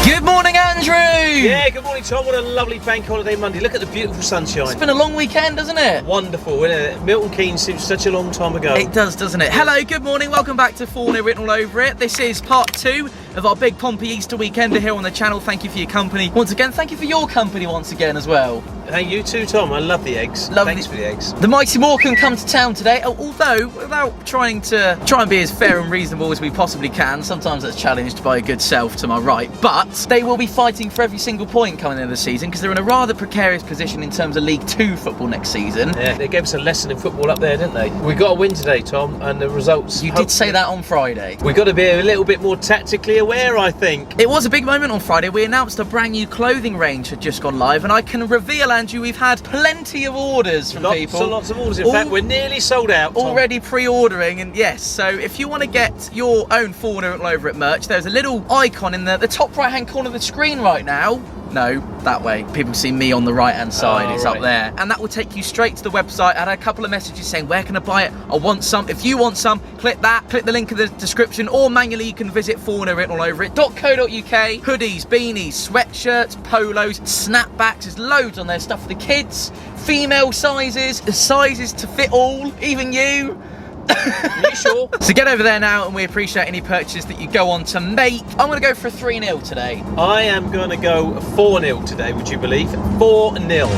Good morning, Andrew! Yeah, good morning, Tom. What a lovely bank holiday Monday. Look at the beautiful sunshine. It's been a long weekend, hasn't it? Wonderful, isn't it? Milton Keynes seems such a long time ago. It does, doesn't it? Hello, good morning. Welcome back to Fournilwritten all over it. This is part 2 of our big Pompey Easter weekender here on the channel. Thank you for your company. Once again, thank you for your company once again as well. Hey, you too, Tom. I love the eggs. Thanks for the eggs. The mighty Morecambe come to town today, although without trying and be as fair and reasonable as we possibly can. Sometimes that's challenged by a good self to my right. But they will be fighting for every single point coming into the season because they're in a rather precarious position in terms of League 2 football next season. Yeah, they gave us a lesson in football up there, didn't they? We got a win today, Tom, and the results... You did say that on Friday. We've got to be a little bit more tactically aware, I think. It was a big moment on Friday. We announced a brand new clothing range had just gone live, and I can reveal, Andrew, we've had plenty of orders from people. Lots of orders. In fact, we're nearly sold out, Tom. Already pre-ordering, and yes, so if you want to get your own Fournilwritten all over it merch, there's a little icon in the top right-hand corner of the screen right now. No, that way. People see me on the right-hand side. It's up there. And that will take you straight to the website. I had a couple of messages saying, where can I buy it? I want some. If you want some, click that. Click the link in the description. Or manually, you can visit fournilwrittenallaverit.co.uk. Hoodies, beanies, sweatshirts, polos, snapbacks. There's loads on there. Stuff for the kids. Female sizes. The sizes to fit all. Even you. You sure? So get over there now, and we appreciate any purchase that you go on to make. I'm going to go for a 3-0 today. I am going to go 4-0 today, would you believe? 4-0.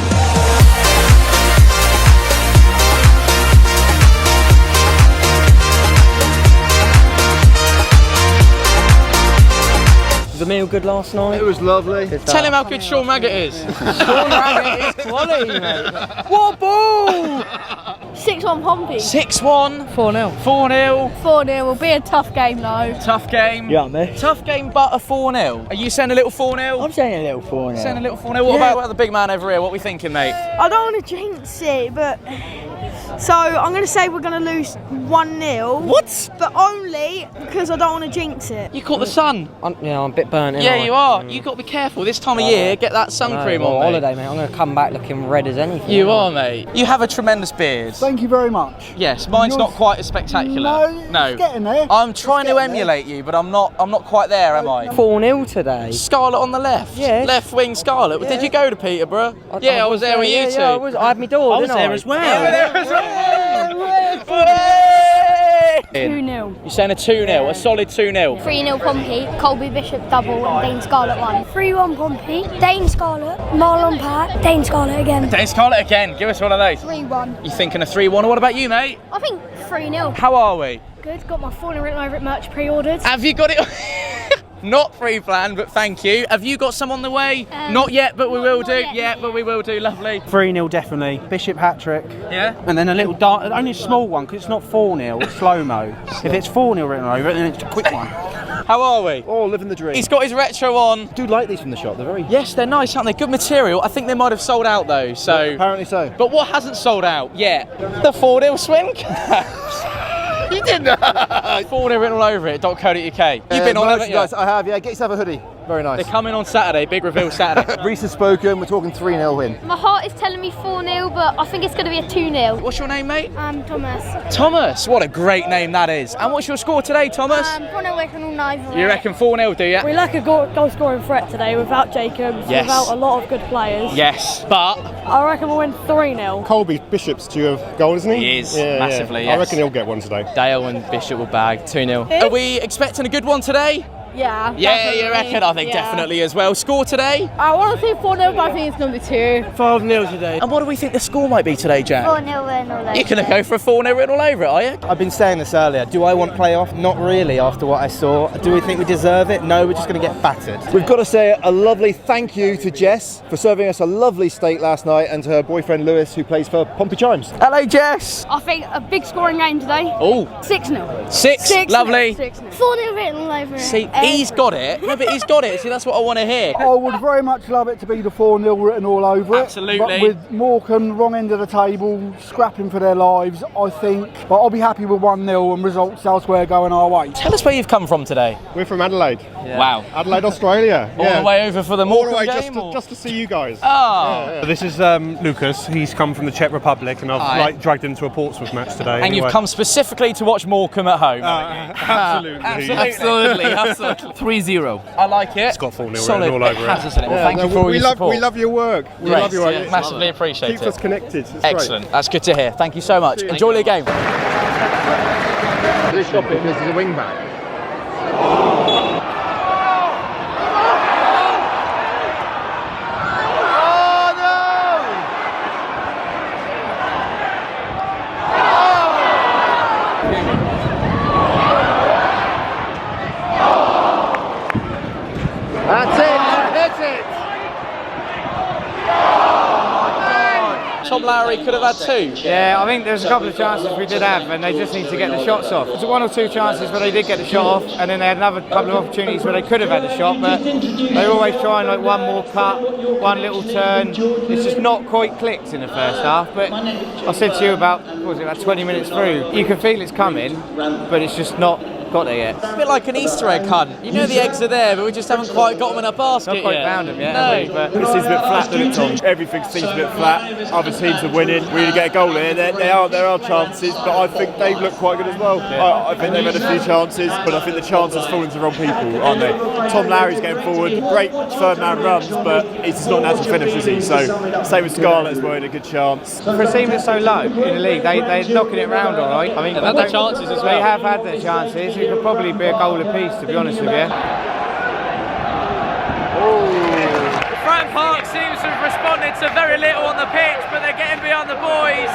Was the meal good last night? It was lovely. Tell him how good Sean Maggott is. Sean Maggott is quality, mate. What a ball! 6-1 Pompey. 6-1. 4-0. 4-0. 4-0 will be a tough game though. Tough game. You got me? Tough game, but a 4-0. Are you saying a little 4-0? I'm saying a little 4-0. Saying a little 4-0. What about the big man over here? What are we thinking, mate? I don't want to jinx it, but so I'm going to say we're going to lose 1-0. What? But only because I don't want to jinx it. You caught the sun. I'm a bit burnt. Yeah, you are. You got to be careful this time of year. Get that sun cream on, mate. Holiday, mate. I'm going to come back looking red as anything. You are, mate. You have a tremendous beard. Thank you very much. Yes, mine's not quite as spectacular. No, it's getting there. I'm trying to emulate you, but I'm not quite there, am I? 4-0 today. Scarlet on the left. Yes. Left wing Scarlet. Yeah. Did you go to Peterborough? I was there with you two. Yeah, I had my door, I was didn't there as well. Yeah, there as well. 2-0. You're saying a 2-0, a solid 2-0. 3-0 Pompey, Colby Bishop double and Dane Scarlett 1. 3-1 Pompey, Dane Scarlett, Marlon Pat, Dane Scarlett again. Dane Scarlett again, give us one of those. 3-1. You thinking a 3-1, or what about you, mate? I think 3-0. How are we? Good, got my Fournilwritten over it merch pre-ordered. Have you got it? Not pre-planned, but thank you. Have you got some on the way? Not yet, but we will do. Yet, but we will do. Lovely. 3-0 definitely. Bishop hat-trick. Yeah? And then a little dart, only a small one because it's not 4-0, it's slow-mo. If it's 4-0 written over it, then it's a quick one. How are we? Oh, living the dream. He's got his retro on. I do like these from the shop, they're very... Yes, they're nice, aren't they? Good material. I think they might have sold out though, so... Apparently so. But what hasn't sold out yet? The 4-0 swim caps. You did that. Fournilwritten all over it. .co.uk. You've been on, haven't you? Guys, I have, yeah. Get yourself a hoodie. Very nice. They're coming on Saturday. Big reveal Saturday. Reese has spoken. We're talking 3-0 win. My heart is telling me 4-0, but I think it's going to be a 2-0. What's your name, mate? Thomas. Thomas. What a great name that is. And what's your score today, Thomas? Fournilwritten all over You reckon 4-0, do you? We lack a goal scoring threat today without Jacobs, without a lot of good players. Yes, but... I reckon we'll win 3-0. Colby Bishop's due a goal, isn't he? He is, massively, yeah. yes. I reckon he'll get one today. Dale and Bishop will bag 2-0. Are we expecting a good one today? Yeah. Yeah, you reckon? I think definitely as well. Score today? I want to say 4-0, but I think it's going to be 2. 5-0 today. And what do we think the score might be today, Jack? 4-0 win all over. You're going to go for a 4-0 written all over it, are you? I've been saying this earlier. Do I want playoff? Not really after what I saw. Do we think we deserve it? No, we're just going to get battered. We've got to say a lovely thank you to Jess for serving us a lovely steak last night, and to her boyfriend Lewis, who plays for Pompey Chimes. Hello, Jess. I think a big scoring game today. Oh. 6-0. 6. Lovely. 6-0. 4-0 all over it. See, he's got it. No, but he's got it. See, that's what I want to hear. I would very much love it to be the 4-0 written all over it. Absolutely. But with Morecambe wrong end of the table, scrapping for their lives, I think. But I'll be happy with 1-0 and results elsewhere going our way. Tell us where you've come from today. We're from Adelaide. Wow. Adelaide, Australia. All the way over for the All the Morecambe way game? just to see you guys. Oh. This is Lucas. He's come from the Czech Republic, and I've dragged him to a Portsmouth match today. And you've come specifically to watch Morecambe at home. Absolutely. Absolutely. 3-0. I like it. It's got Fournilwrittenalloverit Solid. all over it. Has, isn't it? Well, thank you for all your support. We love your work. We Great. love your work. Yeah, massively appreciate Keeps it. us connected. It's Excellent. Great. That's good to hear. Thank you so much. Enjoy the game. Stop it, this is a wing back. That's it! Hit it! Tom Lowry could have had 2. Yeah, I think there's a couple of chances we did have, and they just need to get the shots off. There's 1 or 2 chances where they did get the shot off, and then they had another couple of opportunities where they could have had a shot, but they always try and like one more cut, one little turn. It's just not quite clicked in the first half. But I said to you about 20 minutes through, you can feel it's coming, but it's just not got there yet. A bit like an Easter egg hunt. You know the eggs are there, but we just haven't quite got them in a basket Not quite yet. found them yet, No. have we? But This seems a bit flat, doesn't it, Tom? Everything seems a bit flat. Other teams are winning. We need to get a goal here. There are chances, but I think they've looked quite good as well. I think they've had a few chances, but I think the chances fall into the wrong people, aren't they? Tom Lowry's getting forward. Great third man runs, but he's just not a natural finish, is he? So same with Scarlett as well, had a good chance. for a team that's so low in the league, they're knocking it round all right. I mean, They've had their chances as well. They have had their chances. It could probably be a goal apiece, to be honest with you. Fratton Park seems to have responded to very little on the pitch, but they're getting behind the boys.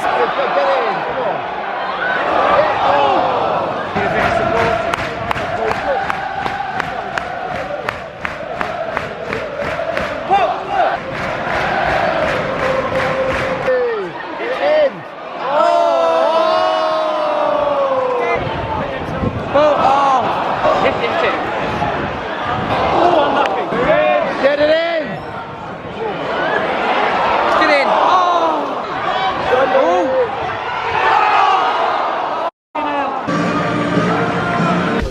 Get it in! Get in.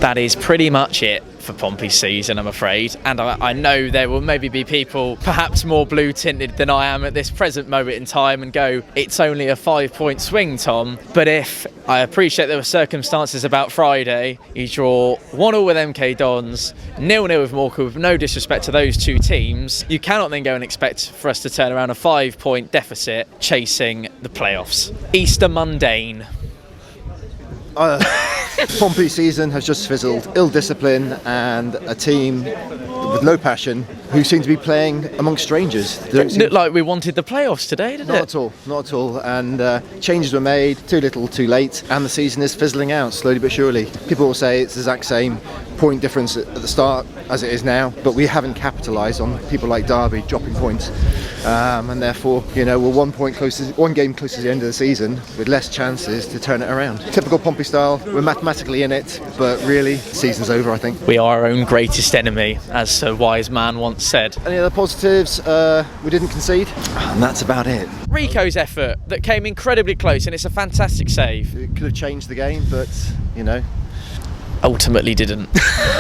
That is pretty much it for Pompey's season, I'm afraid. And I know there will maybe be people perhaps more blue tinted than I am at this present moment in time and go, it's only a 5-point swing, Tom. But if I appreciate there were circumstances about Friday, you draw 1-1 with MK Dons, 0-0 with Morecambe, with no disrespect to those two teams, you cannot then go and expect for us to turn around a 5-point deficit chasing the playoffs. Easter mundane. Pompey's season has just fizzled. Ill discipline and a team with no passion who seem to be playing amongst strangers. It looked like we wanted the playoffs today, didn't it? Not at all. And changes were made too little, too late, and the season is fizzling out slowly but surely. People will say it's the exact same point difference at the start as it is now, but we haven't capitalised on people like Derby dropping points, and therefore, we're 1 game closer to the end of the season with less chances to turn it around. Typical Pompey style. We're mathematically in it, but really, season's over, I think. We are our own greatest enemy, as a wise man once said. Any other positives? We didn't concede, and that's about it. Rico's effort that came incredibly close, and it's a fantastic save. It could have changed the game, but Ultimately didn't.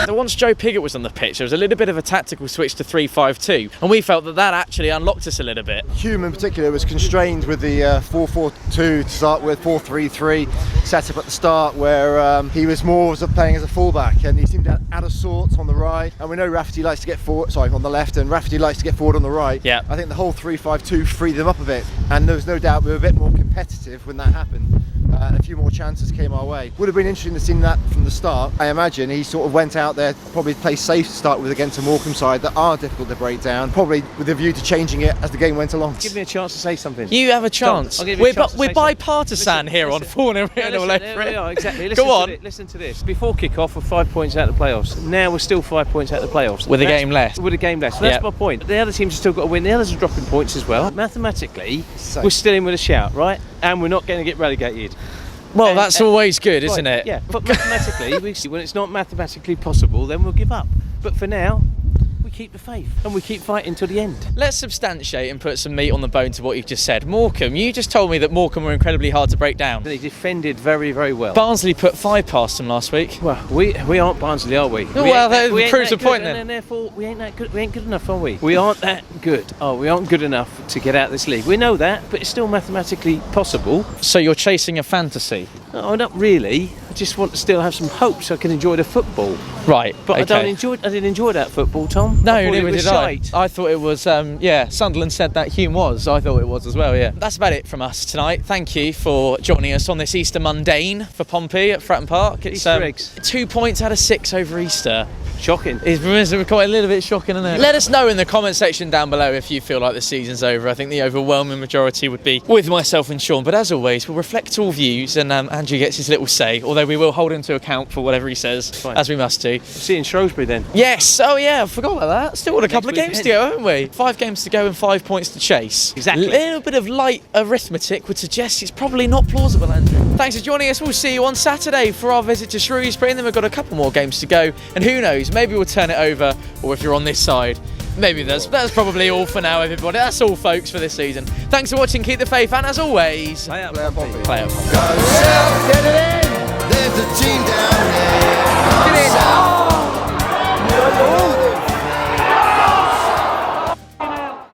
So once Joe Pigott was on the pitch, there was a little bit of a tactical switch to 3-5-2, and we felt that actually unlocked us a little bit. Hume in particular was constrained with the 4-4-2 to start with, 4-3-3 set up at the start, where he was more playing as a fullback, and he seemed out of sorts on the right. And we know Rafferty likes to get forward, on the left, and Rafferty likes to get forward on the right. Yeah. I think the whole 3-5-2 freed them up a bit, and there was no doubt we were a bit more competitive when that happened. And a few more chances came our way. Would have been interesting to see that from the start. I imagine he sort of went out there, probably played safe to start with against a Morecambe side that are difficult to break down, probably with a view to changing it as the game went along. Give me a chance to say something. You have a chance. I'll give you a chance to We're say bipartisan here on Fournilwrittenalloverit. Exactly. Go on. Listen to this. Before kick-off, we're 5 points out of the playoffs. Now we're still 5 points out of the playoffs. With a game less. With a game less. So that's my point. The other teams have still got to win. The others are dropping points as well. Mathematically, we're still in with a shout, right? And we're not going to get relegated. Well, that's always good, isn't it? Yeah, but mathematically, when it's not mathematically possible, then we'll give up. But for now, we we keep the faith and we keep fighting till the end. Let's substantiate and put some meat on the bone to what you've just said. Morecambe, you just told me that Morecambe were incredibly hard to break down. They defended very, very well. Barnsley put 5 past them last week. Well, we aren't Barnsley, are we? Well, that proves the point then. And therefore, we ain't that good. We ain't good enough, are we? We aren't that good. Oh, we aren't good enough to get out of this league. We know that, but it's still mathematically possible. So you're chasing a fantasy? Oh, not really. I just want to still have some hope so I can enjoy the football. Right, But okay. I didn't enjoy that football, Tom. No, I thought neither it was did shite. I thought it was, Sunderland said that Hume was. I thought it was as well, yeah. That's about it from us tonight. Thank you for joining us on this Easter mundane for Pompey at Fratton Park. It's Easter eggs. 2 points out of 6 over Easter. Shocking. It's quite a little bit shocking, isn't it? Let us know in the comment section down below if you feel like the season's over. I think the overwhelming majority would be with myself and Sean. But as always, we'll reflect all views and Andrew gets his little say, although we will hold him to account for whatever he says, Fine. as we must do. See you in Shrewsbury then. Yes, oh yeah, I forgot about that. Still got a couple of Next games to weekend. go, haven't we? 5 games to go and 5 points to chase. Exactly. A little bit of light arithmetic would suggest it's probably not plausible, Andrew. Thanks for joining us. We'll see you on Saturday for our visit to Shrewsbury, and then we've got a couple more games to go. And who knows, maybe we'll turn it over, or if you're on this side, maybe that's probably all for now, everybody. That's all, folks, for this season. Thanks for watching. Keep the faith, and as always, Play up. play up. There's a team down there.